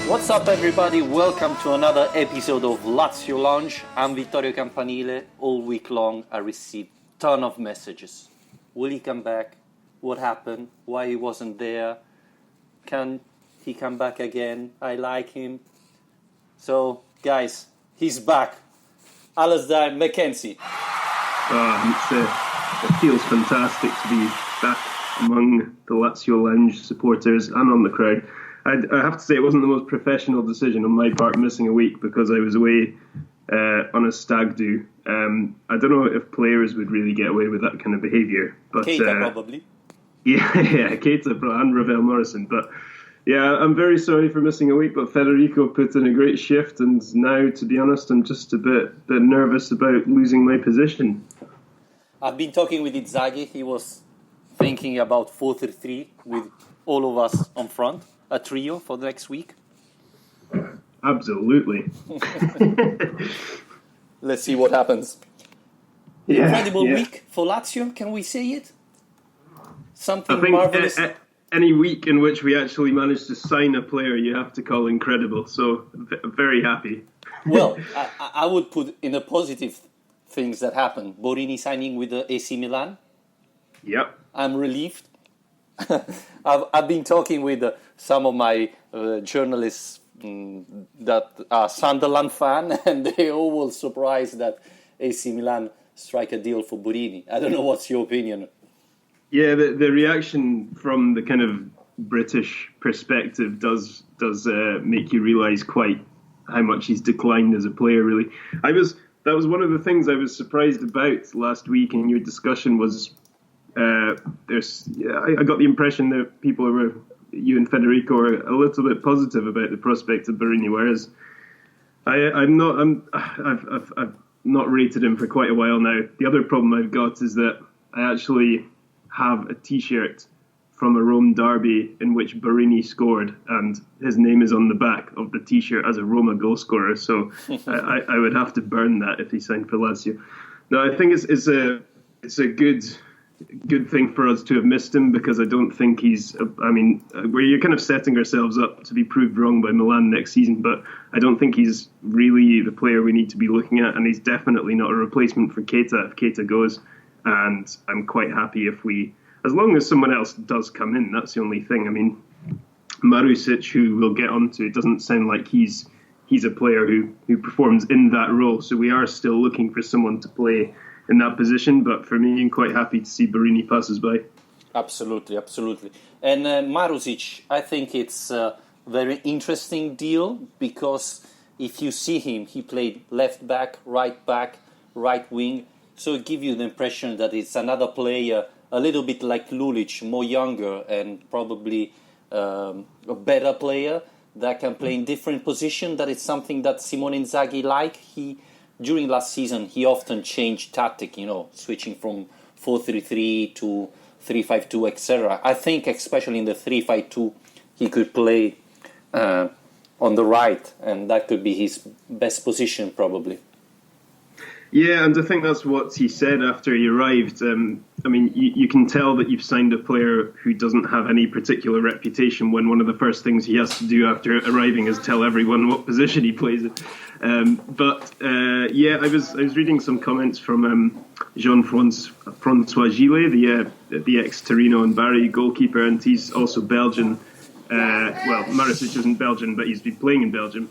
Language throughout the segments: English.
What's up, everybody? Welcome to another episode of Lazio Lounge. I'm Vittorio Campanile. All week long, I received a ton of messages. Will he come back? What happened? Why he wasn't there? Can he come back again? I like him. So, guys, he's back. Alasdair McKenzie. It feels fantastic to be back among the Lazio Lounge supporters and on the crowd. I have to say it wasn't the most professional decision on my part missing a week because I was away on a stag do. I don't know if players would really get away with that kind of behaviour. Keita probably. Yeah, Keita and Ravel Morrison. But yeah, I'm very sorry for missing a week, but Federico put in a great shift, and now, to be honest, I'm just a bit nervous about losing my position. I've been talking with Inzaghi. He was thinking about 4-3-3 with all of us on front. A trio for the next week? Absolutely. Let's see what happens. Yeah, Incredible week for Lazio, can we say it? Something I think marvellous. Any week in which we actually manage to sign a player you have to call incredible, so very happy. Well, I would put in the positive things that happened. Borini signing with the AC Milan. Yep. I'm relieved. I've been talking with some of my journalists that are Sunderland fan, and they all were surprised that AC Milan strike a deal for Borini. I don't know what's your opinion. Yeah, the reaction from the kind of British perspective does make you realise quite how much he's declined as a player. Really, that was one of the things I was surprised about last week in your discussion was. I got the impression that you and Federico are a little bit positive about the prospect of Borini, whereas I've not rated him for quite a while now. The other problem I've got is that I actually have a T-shirt from a Rome derby in which Borini scored, and his name is on the back of the T-shirt as a Roma goal scorer. So I would have to burn that if he signed for Lazio. No, I think it's a good thing for us to have missed him because I don't think we're kind of setting ourselves up to be proved wrong by Milan next season, but I don't think he's really the player we need to be looking at, and he's definitely not a replacement for Keita if Keita goes, and I'm quite happy as long as someone else does come in, that's the only thing. I mean, Marusic, who we'll get onto, it doesn't sound like he's a player who performs in that role, so we are still looking for someone to play in that position, but for me, I'm quite happy to see Borini pass us by. Absolutely. And Marusic, I think it's a very interesting deal because if you see him, he played left back, right wing, so it gives you the impression that it's another player, a little bit like Lulic, more younger and probably a better player that can play in different positions. That is something that Simone Inzaghi during last season, he often changed tactic, switching from 4-3-3 to 3-5-2, etc. I think, especially in the 3-5-2, he could play on the right, and that could be his best position, probably. Yeah, and I think that's what he said after he arrived. You can tell that you've signed a player who doesn't have any particular reputation when one of the first things he has to do after arriving is tell everyone what position he plays in. I was reading some comments from Jean-Francois Gillet, the ex-Torino and Bari goalkeeper, and he's also Belgian. Marusic isn't Belgian, but he's been playing in Belgium.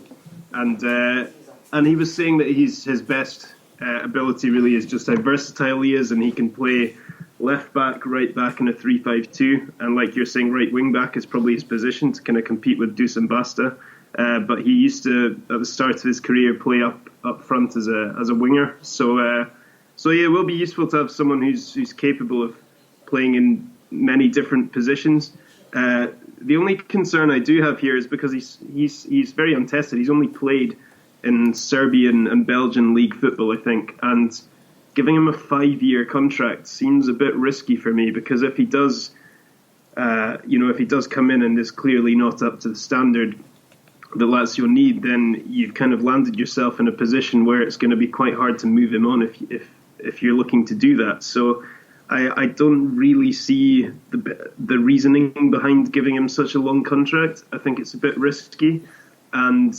And he was saying that his best ability really is just how versatile he is, and he can play left back, right back in a 3-5-2, and like you're saying, right wing back is probably his position to kind of compete with Dusan Basta. But he used to, at the start of his career, play up front as a winger. So it will be useful to have someone who's capable of playing in many different positions. The only concern I do have here is because he's very untested. He's only played in Serbian and Belgian league football, I think, and giving him a 5-year contract seems a bit risky for me because if he does come in and is clearly not up to the standard that Lazio need, then you've kind of landed yourself in a position where it's going to be quite hard to move him on if you're looking to do that. So I don't really see the reasoning behind giving him such a long contract. I think it's a bit risky. and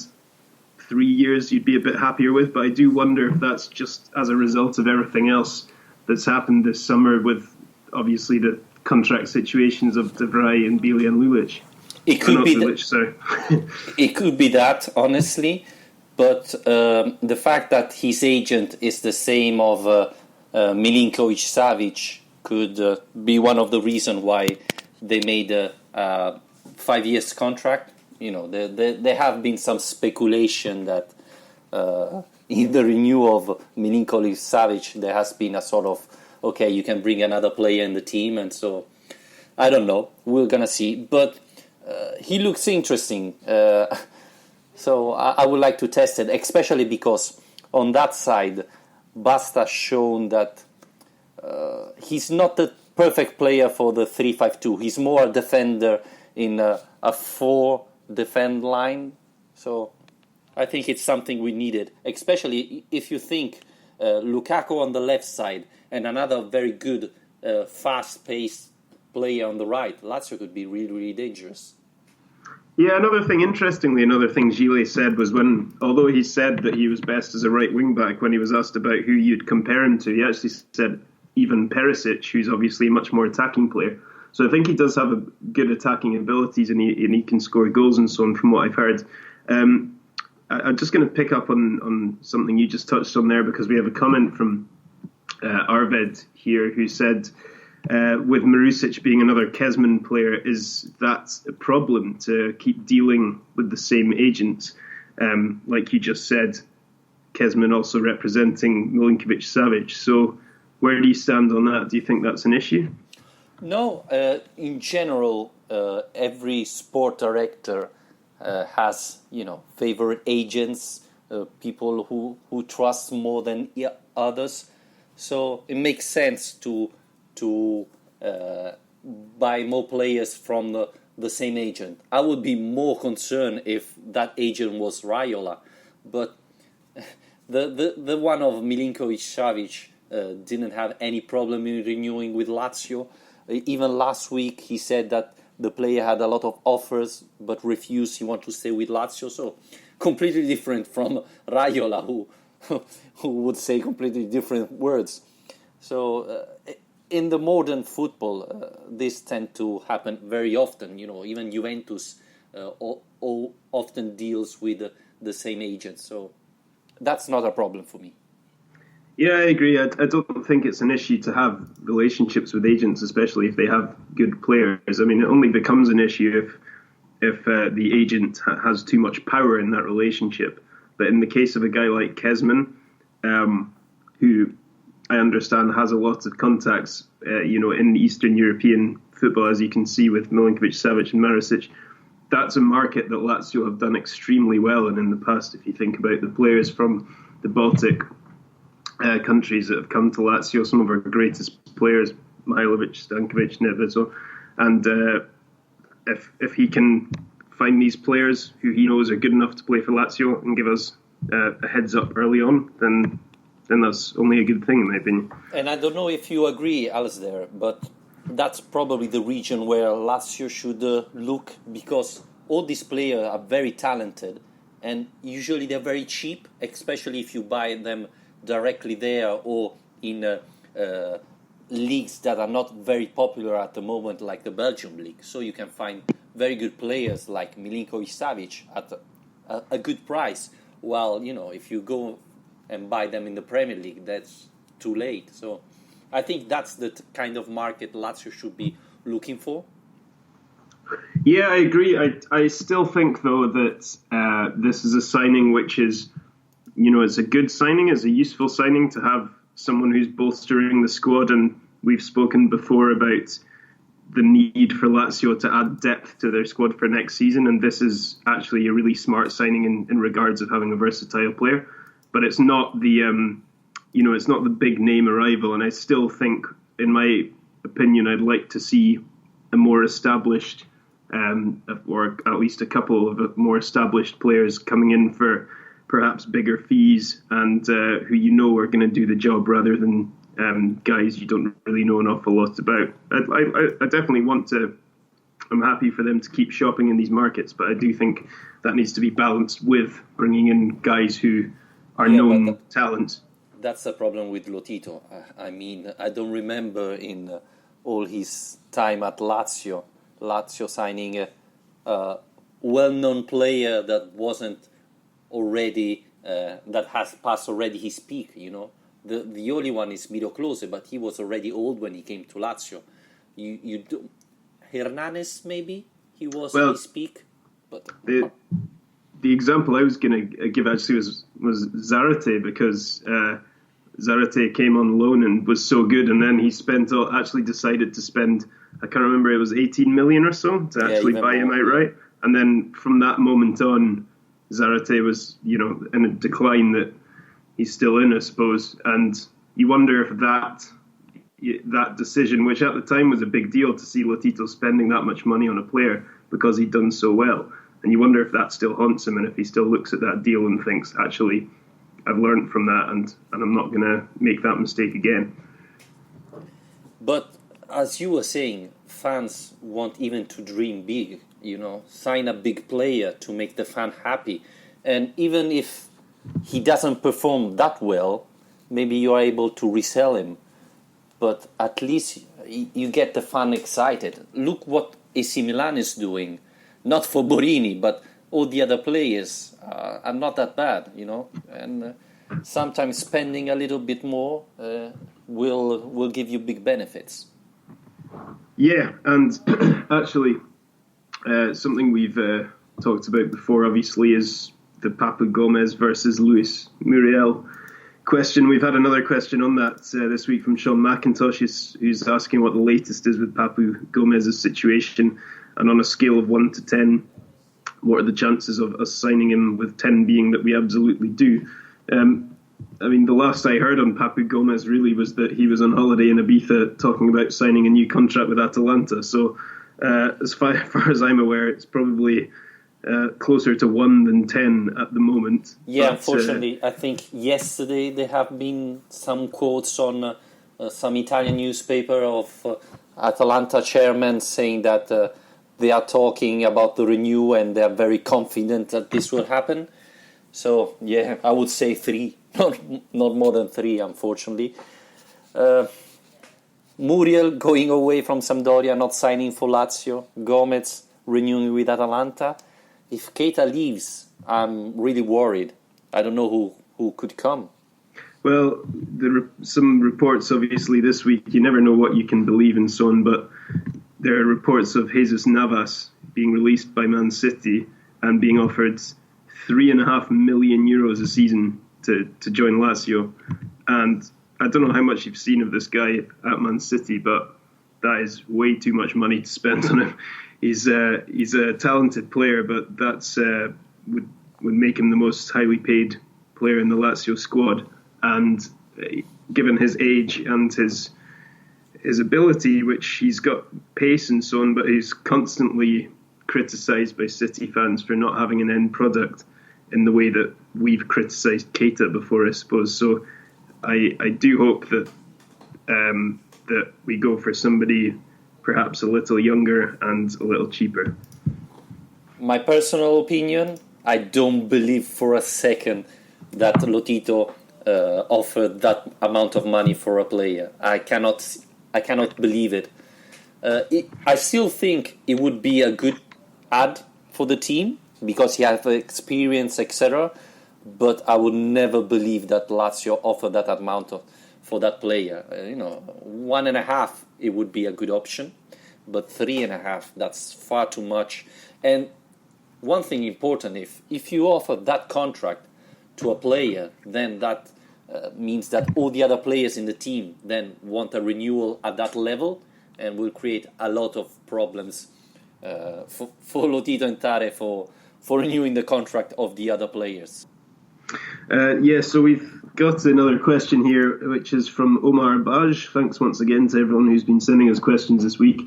3 years you'd be a bit happier with. But I do wonder if that's just as a result of everything else that's happened this summer with obviously the contract situations of De Vrij and Bili and Lulic. It could be Lulic, sorry. It could be that, honestly, but the fact that his agent is the same of Milinkovic-Savic could be one of the reasons why they made a 5 years contract. You know, there have been some speculation that in the renewal of Milinkovic-Savic there has been a sort of, okay, you can bring another player in the team, and so I don't know. We're gonna see, but he looks interesting. So I would like to test it, especially because on that side, Basta shown that he's not the perfect player for the 3-5-2. He's more a defender in a 4 defend line. So I think it's something we needed, especially if you think Lukaku on the left side and another very good fast-paced player on the right. Lazio could be really, really dangerous. Yeah, another thing Gilles said was although he said that he was best as a right wing-back, when he was asked about who you'd compare him to, he actually said even Perisic, who's obviously a much more attacking player. So I think he does have a good attacking abilities, and he can score goals and so on, from what I've heard. I'm just going to pick up on something you just touched on there, because we have a comment from Arved here who said, with Marusic being another Kezman player, is that a problem to keep dealing with the same agent? Like you just said, Kezman also representing Milinkovic-Savic. So where do you stand on that? Do you think that's an issue? No, in general, every sport director has, favorite agents, people who trust more than others. So it makes sense to buy more players from the same agent. I would be more concerned if that agent was Raiola, but the one of Milinkovic-Savic didn't have any problem in renewing with Lazio. Even last week he said that the player had a lot of offers but refused. He wanted to stay with Lazio, so completely different from Raiola, who would say completely different words. So in the modern football, this tend to happen very often. Even Juventus often deals with the same agent. So that's not a problem for me. Yeah, I agree. I don't think it's an issue to have relationships with agents, especially if they have good players. I mean, it only becomes an issue if the agent has too much power in that relationship. But in the case of a guy like Kezman, who I understand has a lot of contacts, in Eastern European football, as you can see with Milinkovic-Savic and Marusic, that's a market that Lazio have done extremely well in the past. If you think about the players from the Baltic countries that have come to Lazio, some of our greatest players, Mihailovic, Stankovic, Nevezo, and if he can find these players who he knows are good enough to play for Lazio and give us a heads up early on, then that's only a good thing, in my opinion. And I don't know if you agree, Alistair, but that's probably the region where Lazio should look, because all these players are very talented, and usually they're very cheap, especially if you buy them directly there or in leagues that are not very popular at the moment, like the Belgium league. So you can find very good players like Milinkovic-Savic at a good price. While, if you go and buy them in the Premier League, that's too late. So I think that's the kind of market Lazio should be looking for. Yeah, I agree. I still think, though, that this is a signing which is, it's a good signing, it's a useful signing to have someone who's bolstering the squad. And we've spoken before about the need for Lazio to add depth to their squad for next season. And this is actually a really smart signing in regards of having a versatile player. But it's not the, it's not the big name arrival. And I still think, in my opinion, I'd like to see a more established, or at least a couple of more established players coming in for perhaps bigger fees and who are going to do the job, rather than guys you don't really know an awful lot about. I definitely want to I'm happy for them to keep shopping in these markets, but I do think that needs to be balanced with bringing in guys who are known talents. That's the problem with Lotito. I mean, I don't remember in all his time at Lazio signing a well-known player that wasn't already, that has passed already his peak, you know. The only one is Miro Klose, but he was already old when he came to Lazio. You do, Hernanes, maybe? He was at his peak. But the example I was going to give actually was Zarate, because Zarate came on loan and was so good, and then he actually decided to spend, I can't remember, it was 18 million or so to actually buy him outright. And then from that moment on, Zarate was, you know, in a decline that he's still in, I suppose. And you wonder if that decision, which at the time was a big deal to see Lotito spending that much money on a player because he'd done so well, and you wonder if that still haunts him and if he still looks at that deal and thinks, actually, I've learned from that and I'm not going to make that mistake again. But as you were saying, fans want even to dream big, you know, sign a big player to make the fan happy. And even if he doesn't perform that well, maybe you are able to resell him. But at least you get the fan excited. Look what AC Milan is doing. Not for Borini, but all the other players are not that bad, you know. And sometimes spending a little bit more will give you big benefits. Yeah, and actually, something we've talked about before, obviously, is the Papu Gomez versus Luis Muriel question. We've had another question on that this week from Sean McIntosh, who's asking what the latest is with Papu Gomez's situation, and on a scale of 1 to 10, what are the chances of us signing him, with 10 being that we absolutely do. I mean, the last I heard on Papu Gomez really was that he was on holiday in Ibiza talking about signing a new contract with Atalanta. So as far as I'm aware, it's probably closer to 1 than 10 at the moment. Yeah, but, unfortunately, I think yesterday there have been some quotes on some Italian newspaper of Atalanta chairman saying that they are talking about the renew and they are very confident that this will happen. So, yeah, I would say 3, not more than 3, unfortunately. Muriel going away from Sampdoria, not signing for Lazio. Gomez renewing with Atalanta. If Keita leaves, I'm really worried. I don't know who could come. Well, some reports, obviously, this week, you never know what you can believe and so on, but there are reports of Jesus Navas being released by Man City and being offered €3.5 million a season to join Lazio. And I don't know how much you've seen of this guy at Man City, but that is way too much money to spend on him. He's a talented player, but that's would make him the most highly paid player in the Lazio squad. And given his age and his ability, which he's got pace and so on, but he's constantly criticised by City fans for not having an end product in the way that we've criticised Keita before, I suppose. So I do hope that that we go for somebody perhaps a little younger and a little cheaper. My personal opinion, I don't believe for a second that Lotito offered that amount of money for a player. I cannot believe it. I still think it would be a good add for the team because he has experience, etc. But I would never believe that Lazio offered that amount for that player. 1.5, it would be a good option, but 3.5, that's far too much. And one thing important, if you offer that contract to a player, then that means that all the other players in the team then want a renewal at that level, and will create a lot of problems for Lotito and Tare for renewing the contract of the other players. So we've got another question here, which is from Omar Baj. Thanks once again to everyone who's been sending us questions this week.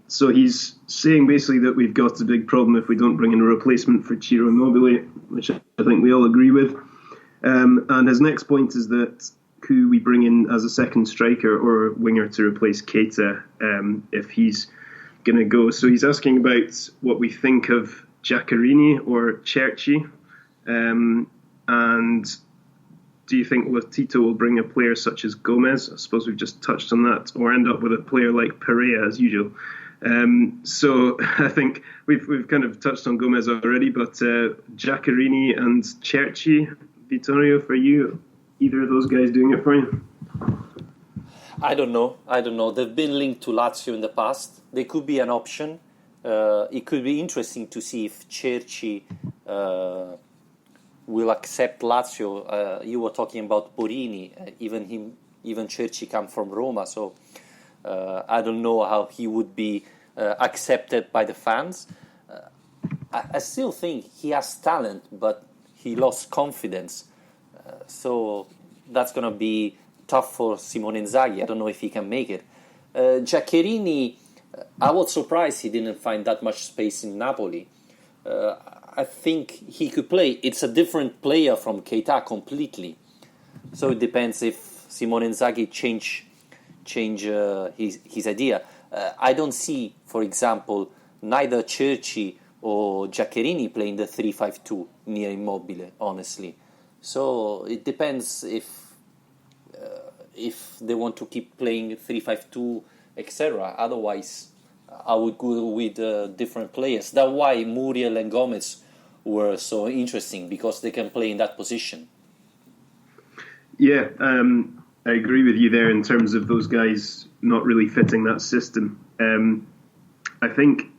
So he's saying basically that we've got a big problem if we don't bring in a replacement for Ciro Immobile, which I think we all agree with. And his next point is that who we bring in as a second striker or winger to replace Keita if he's going to go. So he's asking about what we think of Giaccherini or Cerci, and do you think Tito will bring a player such as Gomez? I suppose we've just touched on that, or end up with a player like Perea as usual. So I think we've kind of touched on Gomez already, but Giaccherini and Cerci, Vittorio, for you, either of those guys doing it for you? I don't know. They've been linked to Lazio in the past. They could be an option. It could be interesting to see if Cerci will accept Lazio. You were talking about Borini. Even Cerci come from Roma, so I don't know how he would be accepted by the fans. I still think he has talent, but he lost confidence. So that's going to be tough for Simone Inzaghi. I don't know if he can make it. Giaccherini, I was surprised he didn't find that much space in Napoli. I think he could play. It's a different player from Keita completely. So it depends if Simone Inzaghi change his idea. I don't see, for example, neither Cerci or Giaccherini playing the 3-5-2 near Immobile, honestly. So it depends if they want to keep playing 3-5-2, etc. Otherwise, I would go with different players. That's why Muriel and Gomez were so interesting, because they can play in that position. Yeah, I agree with you there in terms of those guys not really fitting that system. I think,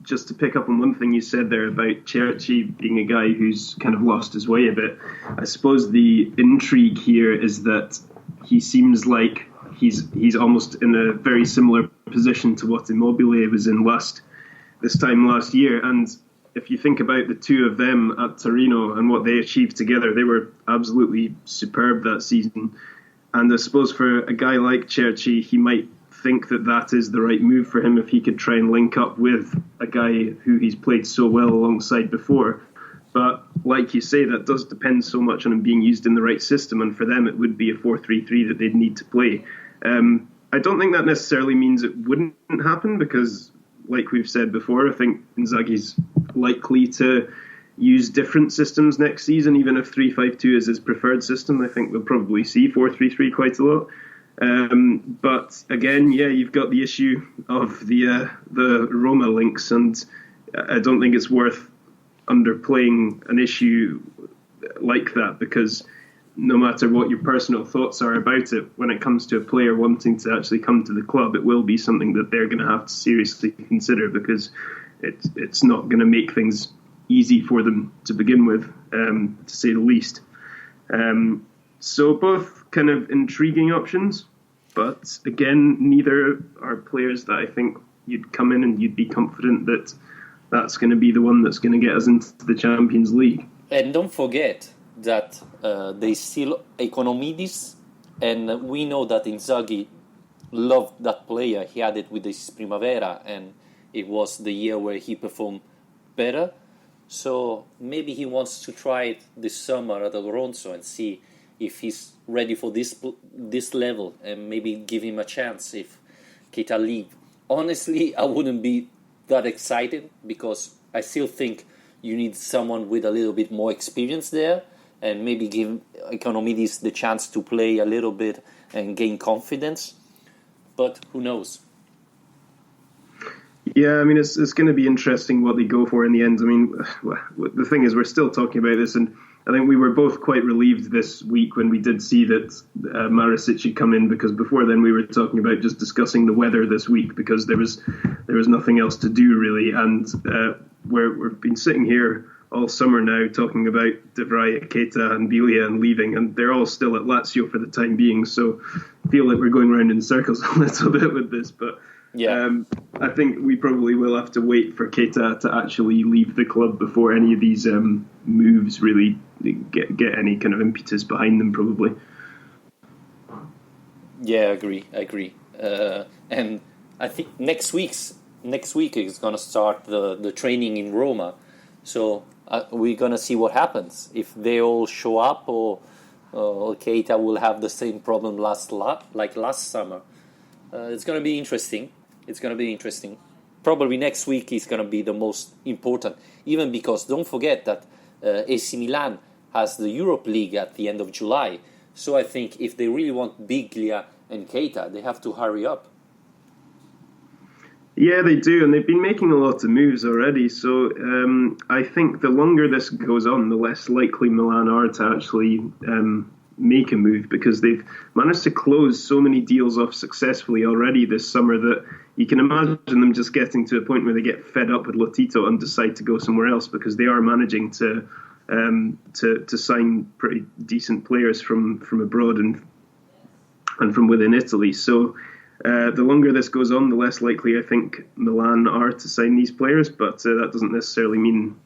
just to pick up on one thing you said there about Cerci being a guy who's kind of lost his way a bit, I suppose the intrigue here is that he seems like he's almost in a very similar position to what Immobile was in this time last year. And if you think about the two of them at Torino and what they achieved together, they were absolutely superb that season. And I suppose for a guy like Cerci, he might think that is the right move for him if he could try and link up with a guy who he's played so well alongside before. But like you say, that does depend so much on him being used in the right system, and for them it would be a 4-3-3 that they'd need to play. I don't think that necessarily means it wouldn't happen, because like we've said before, I think Inzaghi's likely to use different systems next season. Even if 3-5-2 is his preferred system, I think we'll probably see 4-3-3 quite a lot. But again, yeah, you've got the issue of the Roma links, and I don't think it's worth underplaying an issue like that, because no matter what your personal thoughts are about it, when it comes to a player wanting to actually come to the club, it will be something that they're going to have to seriously consider, because it's not going to make things easy for them to begin with, to say the least. So both kind of intriguing options, but again, neither are players that I think you'd come in and you'd be confident that that's going to be the one that's going to get us into the Champions League. And don't forget that they still Economidis, and we know that Inzaghi loved that player. He had it with his Primavera, and it was the year where he performed better. So maybe he wants to try it this summer at Alonso and see if he's ready for this level, and maybe give him a chance if Keita leaves. Honestly, I wouldn't be that excited, because I still think you need someone with a little bit more experience there, and maybe give Economidis the chance to play a little bit and gain confidence. But who knows? Yeah, I mean, it's going to be interesting what they go for in the end. I mean, the thing is, we're still talking about this, and I think we were both quite relieved this week when we did see that Marusic had come in, because before then we were talking about just discussing the weather this week, because there was nothing else to do really, and we've been sitting here all summer now talking about De Vrij, Keita and Biglia and leaving, and they're all still at Lazio for the time being, so I feel like we're going around in circles a little bit with this, but yeah. I think we probably will have to wait for Keita to actually leave the club before any of these moves really get any kind of impetus behind them, probably. Yeah, I agree. And I think next week is going to start the training in Roma, so we're going to see what happens, if they all show up, or Keita will have the same problem like last summer. It's going to be interesting. probably next week is going to be the most important, even because don't forget that AC Milan has the Europe League at the end of July. So I think if they really want Biglia and Keita, they have to hurry up. Yeah, they do, and they've been making a lot of moves already. So I think the longer this goes on, the less likely Milan are to actually make a move, because they've managed to close so many deals off successfully already this summer that you can imagine them just getting to a point where they get fed up with Lotito and decide to go somewhere else, because they are managing to sign pretty decent players from abroad and from within Italy. So the longer this goes on, the less likely I think Milan are to sign these players, but that doesn't necessarily mean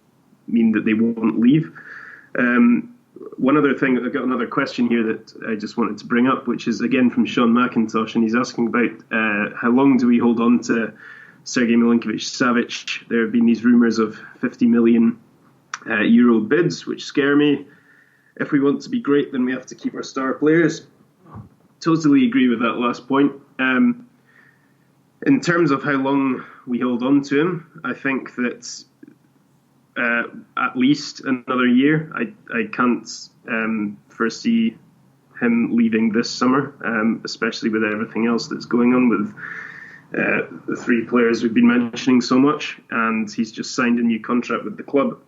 that they won't leave. One other thing, I've got another question here that I just wanted to bring up, which is again from Sean McIntosh, and he's asking about how long do we hold on to Sergej Milinkovic-Savic? There have been these rumours of 50 million euro bids, which scare me. If we want to be great, then we have to keep our star players. Totally agree with that last point. In terms of how long we hold on to him, I think that at least another year. I can't foresee him leaving this summer, especially with everything else that's going on with the three players we've been mentioning so much, and he's just signed a new contract with the club.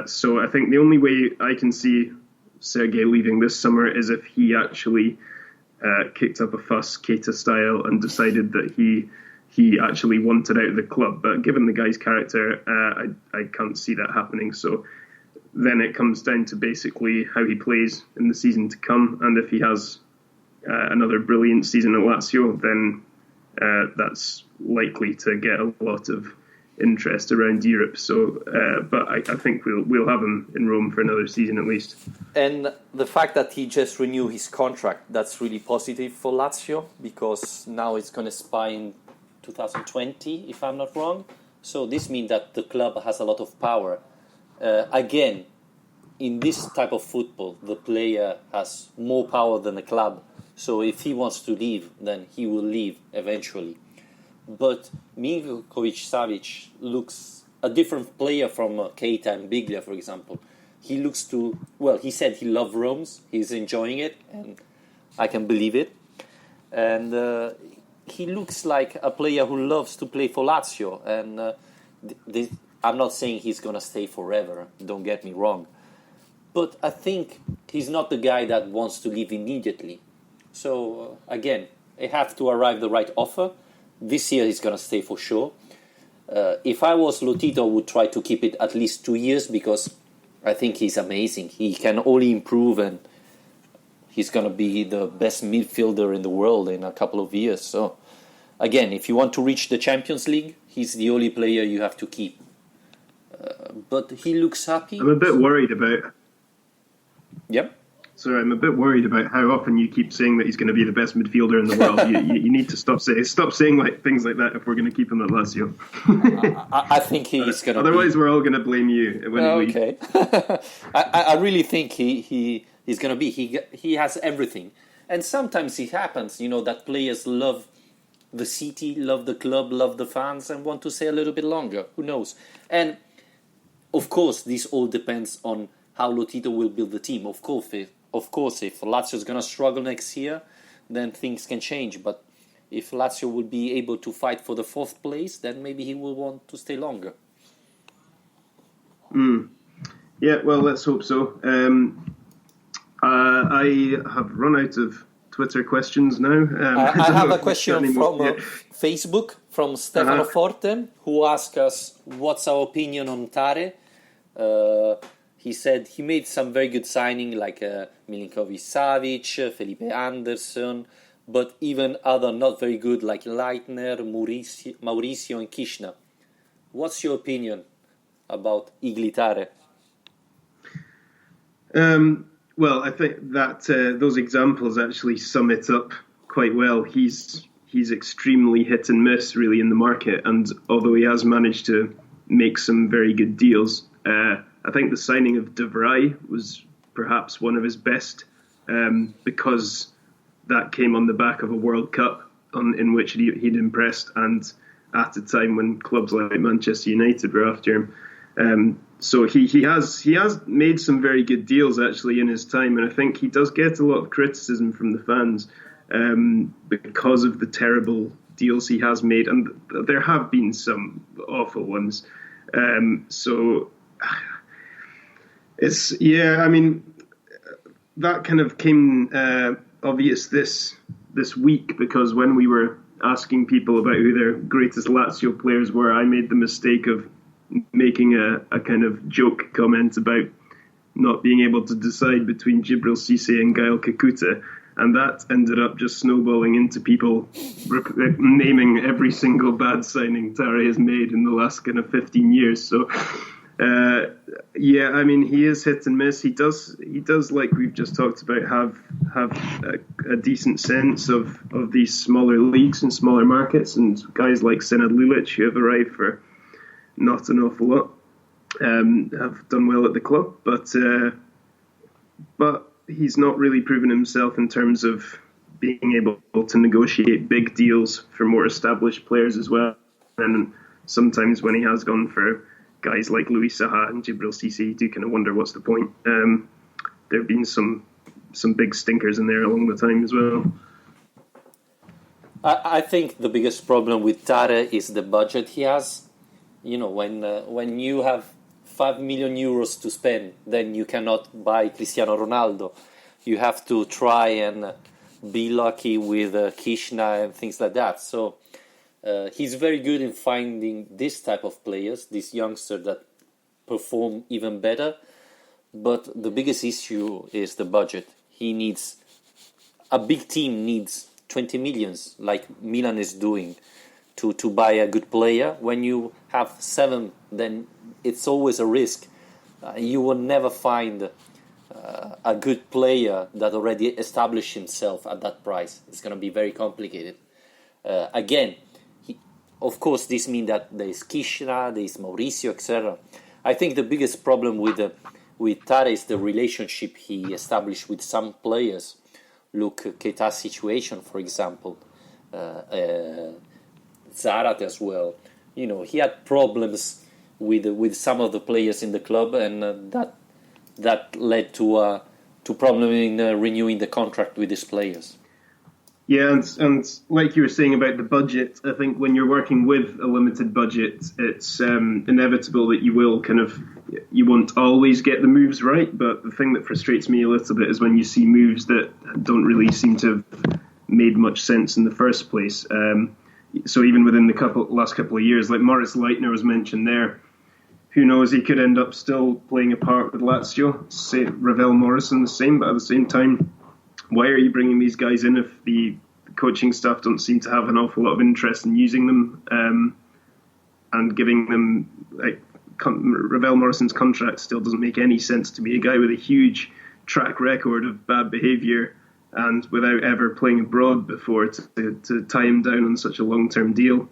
So I think the only way I can see Sergej leaving this summer is if he actually kicked up a fuss, Keita style, and decided that he actually wanted out of the club. But given the guy's character, I can't see that happening. So then it comes down to basically how he plays in the season to come. And if he has another brilliant season at Lazio, then that's likely to get a lot of interest around Europe. So, but I think we'll have him in Rome for another season at least. And the fact that he just renewed his contract, that's really positive for Lazio, because now it's going to expire in 2020, if I'm not wrong. So this means that the club has a lot of power. Again, in this type of football, the player has more power than the club. So if he wants to leave, then he will leave eventually. But Milinkovic-Savic looks a different player from Keita and Biglia, for example. He looks to, well, he said he loves Rome. He's enjoying it, and I can believe it. And he looks like a player who loves to play for Lazio. And I'm not saying he's going to stay forever, don't get me wrong. But I think he's not the guy that wants to leave immediately. So, again, it has to arrive the right offer. This year he's going to stay for sure. If I was Lotito, I would try to keep it at least 2 years, because I think he's amazing. He can only improve, and he's going to be the best midfielder in the world in a couple of years. So, again, if you want to reach the Champions League, he's the only player you have to keep. But he looks happy. I'm a bit worried about... Yep. Sorry, I'm a bit worried about how often you keep saying that he's going to be the best midfielder in the world. you need to stop saying like things like that if we're going to keep him at Lazio. I think he's going to. Otherwise, we're all going to blame you when he leaves. Okay. I really think he's going to be. He has everything, and sometimes it happens, that players love the city, love the club, love the fans, and want to stay a little bit longer. Who knows? And of course, this all depends on how Lotito will build the team. Of course, if Lazio is going to struggle next year, then things can change. But if Lazio will be able to fight for the 4th place, then maybe he will want to stay longer. Yeah, well, let's hope so. I have run out of Twitter questions now. I have a question from Facebook from Stefano Forte, who asked us what's our opinion on Tare. He said he made some very good signing like Milinkovic-Savic, Felipe Anderson, but even other not very good like Leitner, Mauricio and Kishna. What's your opinion about Igli Tare? Well, I think that those examples actually sum it up quite well. He's extremely hit and miss really in the market, and although he has managed to make some very good deals, I think the signing of De Vrij was perhaps one of his best, because that came on the back of a World Cup in which he'd impressed, and at a time when clubs like Manchester United were after him. So he has made some very good deals actually in his time, and I think he does get a lot of criticism from the fans because of the terrible deals he has made, and there have been some awful ones. So it's I mean, that kind of came obvious this week, because when we were asking people about who their greatest Lazio players were, I made the mistake of making a kind of joke comment about not being able to decide between Djibril Cissé and Gaël Kakuta, and that ended up just snowballing into people naming every single bad signing Tare has made in the last kind of 15 years. So I mean, he is hit and miss. He does, like we've just talked about, have a decent sense of these smaller leagues and smaller markets, and guys like Senad Lulic, who have arrived for not an awful lot, have done well at the club, but he's not really proven himself in terms of being able to negotiate big deals for more established players as well. And sometimes when he has gone for guys like Louis Saha and Djibril Cissé, you do kind of wonder what's the point. There have been some big stinkers in there along the time as well. I think the biggest problem with Tare is the budget he has. You know, when you have 5 million euros to spend, then you cannot buy Cristiano Ronaldo. You have to try and be lucky with Kishna and things like that. So he's very good in finding this type of players, these youngsters that perform even better. But the biggest issue is the budget. A big team needs 20 millions, like Milan is doing, to buy a good player. When you have 7, then it's always a risk. You will never find a good player that already established himself at that price. It's going to be very complicated. Again, of course, this means that there is Kishna, there is Mauricio, etc. I think the biggest problem with Tare is the relationship he established with some players. Look, Keita's situation, for example. Zarat as well. You know, he had problems with some of the players in the club, and that led to problem in renewing the contract with his players. Yeah, and like you were saying about the budget, I think when you're working with a limited budget, it's inevitable that you won't always get the moves right. But the thing that frustrates me a little bit is when you see moves that don't really seem to have made much sense in the first place. So even within the last couple of years, like Moritz Leitner was mentioned there, who knows, he could end up still playing a part with Lazio. Say Ravel Morrison the same, but at the same time, why are you bringing these guys in if the coaching staff don't seem to have an awful lot of interest in using them and giving them, like, Ravel Morrison's contract still doesn't make any sense to me. A guy with a huge track record of bad behaviour and without ever playing abroad before, to tie him down on such a long-term deal.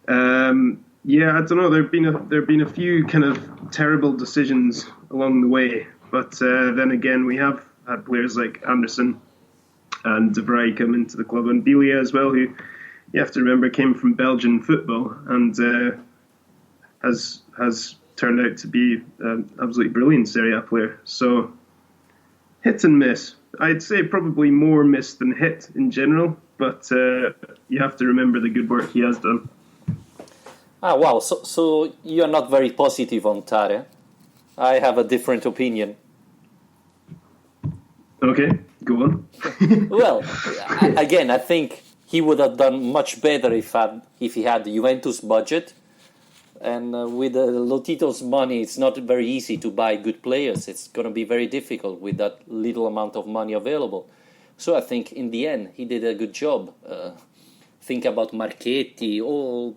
I don't know. There've been a few kind of terrible decisions along the way, but then again, we have had players like Anderson and De Vrij come into the club, and Bilia as well, who you have to remember came from Belgian football and has turned out to be an absolutely brilliant Serie A player. So hit and miss. I'd say probably more miss than hit in general, but you have to remember the good work he has done. Wow. So you're not very positive on Tare. I have a different opinion. Okay, go on. Well, again, I think he would have done much better if he had the Juventus budget. And with Lotito's money, it's not very easy to buy good players. It's going to be very difficult with that little amount of money available. So I think in the end, he did a good job. Think about Marchetti. Of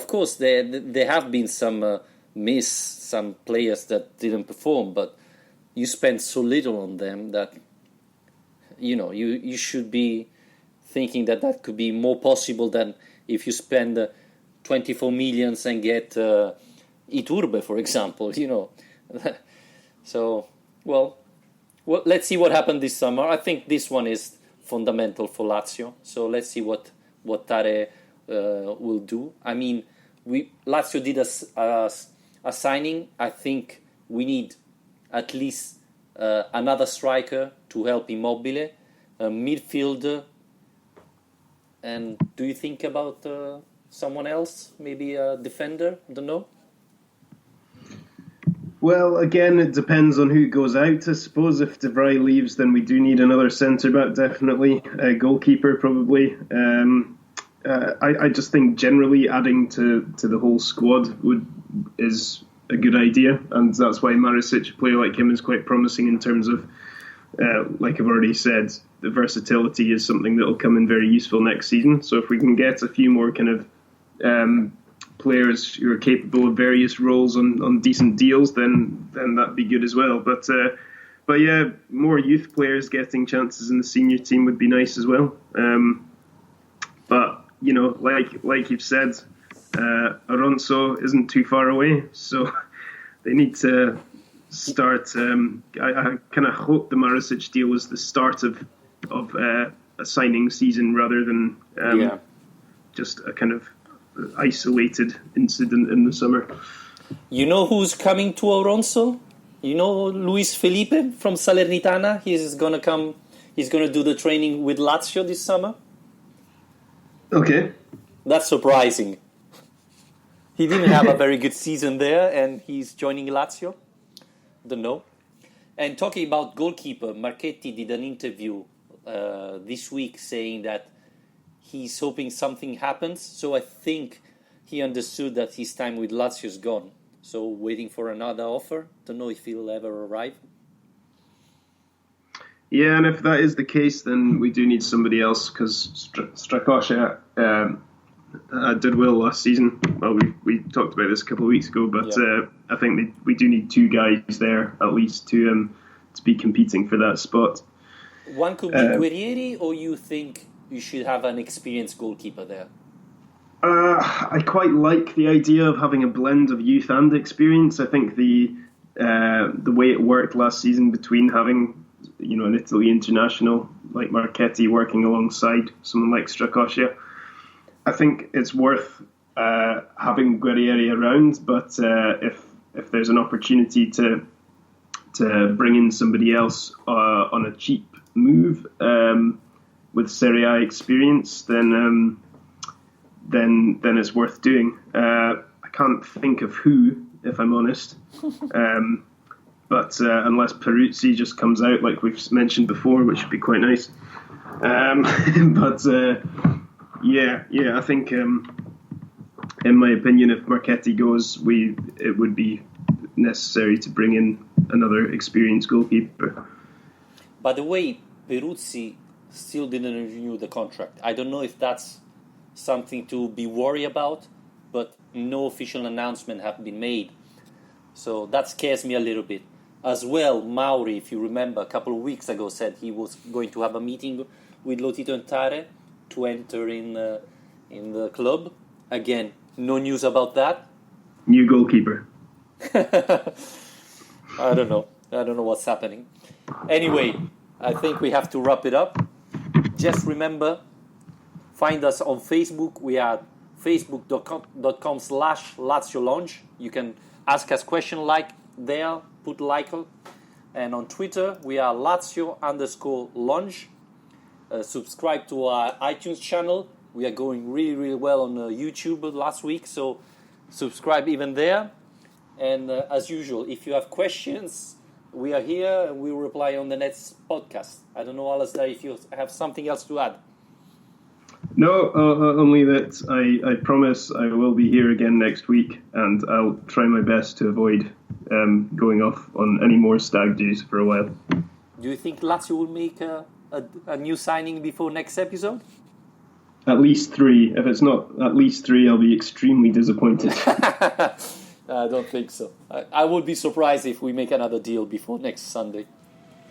course, there have been some some players that didn't perform, but you spend so little on them that, you should be thinking that could be more possible than if you spend 24 millions and get Iturbe, for example, So, well, let's see what happened this summer. I think this one is fundamental for Lazio. So let's see what Tare will do. I mean, Lazio did a signing. I think we need at least another striker to help Immobile, a midfielder. And do you think about someone else? Maybe a defender? I don't know. Well, again, it depends on who goes out. I suppose if De Vrij leaves, then we do need another centre-back, definitely. A goalkeeper, probably. I just think generally adding to the whole squad is a good idea, and that's why Marusic, a player like him, is quite promising in terms of, like I've already said, the versatility is something that will come in very useful next season. So if we can get a few more kind of players who are capable of various roles on decent deals, then that'd be good as well. But yeah, more youth players getting chances in the senior team would be nice as well. But you know, like you've said, Alonso isn't too far away, so they need to start. I kind of hope the Marusic deal was the start of a signing season rather than just a kind of isolated incident in the summer. You know who's coming to Alonso? You know Luis Felipe from Salernitana? He's gonna come. He's gonna do the training with Lazio this summer. Okay. That's surprising. He didn't have a very good season there, and he's joining Lazio. Don't know. And talking about goalkeeper, Marchetti did an interview this week saying that he's hoping something happens. So I think he understood that his time with Lazio is gone. So waiting for another offer. Don't know if he'll ever arrive. Yeah, and if that is the case, then we do need somebody else, because Strakosha did well last season. Well, we talked about this a couple of weeks ago, but I think we do need two guys there at least to be competing for that spot. One could be Guerrieri, or you think you should have an experienced goalkeeper there? I quite like the idea of having a blend of youth and experience. I think the way it worked last season between having an Italy international like Marchetti working alongside someone like Strakosha, I think it's worth having Guerrieri around. But if there's an opportunity to bring in somebody else on a cheap move with Serie A experience, then it's worth doing. I can't think of who, if I'm honest. But unless Peruzzi just comes out like we've mentioned before, which would be quite nice. I think in my opinion, if Marchetti goes, it would be necessary to bring in another experienced goalkeeper. By the way, Peruzzi still didn't renew the contract. I don't know if that's something to be worried about, but no official announcement have been made. So that scares me a little bit. As well, Mauri, if you remember, a couple of weeks ago said he was going to have a meeting with Igli Tare to enter in the club. Again, no news about that. New goalkeeper. I don't know what's happening. Anyway, I think we have to wrap it up. Just remember, find us on Facebook. We are facebook.com/Lazio Lounge. You can ask us questions there, put like. And on Twitter, we are Lazio_Lounge. Subscribe to our iTunes channel. We are going really, really well on YouTube last week, so subscribe even there. And as usual, if you have questions, we are here and we'll reply on the next podcast. I don't know, Alistair, if you have something else to add. No, only that I promise I will be here again next week, and I'll try my best to avoid going off on any more stag do's for a while. Do you think Lazio will make a new signing before next episode? At least 3. If it's not at least 3, I'll be extremely disappointed. I don't think so. I would be surprised if we make another deal before next Sunday.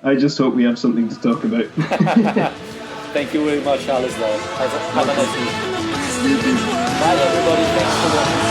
I just hope we have something to talk about. Thank you very much, Alistair. Have a nice week. Bye, everybody. Thanks for watching.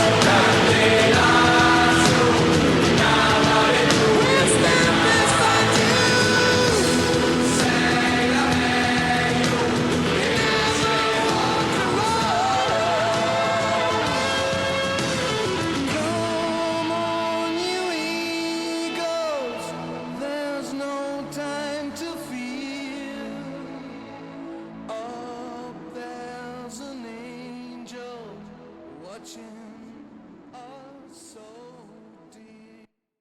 watching.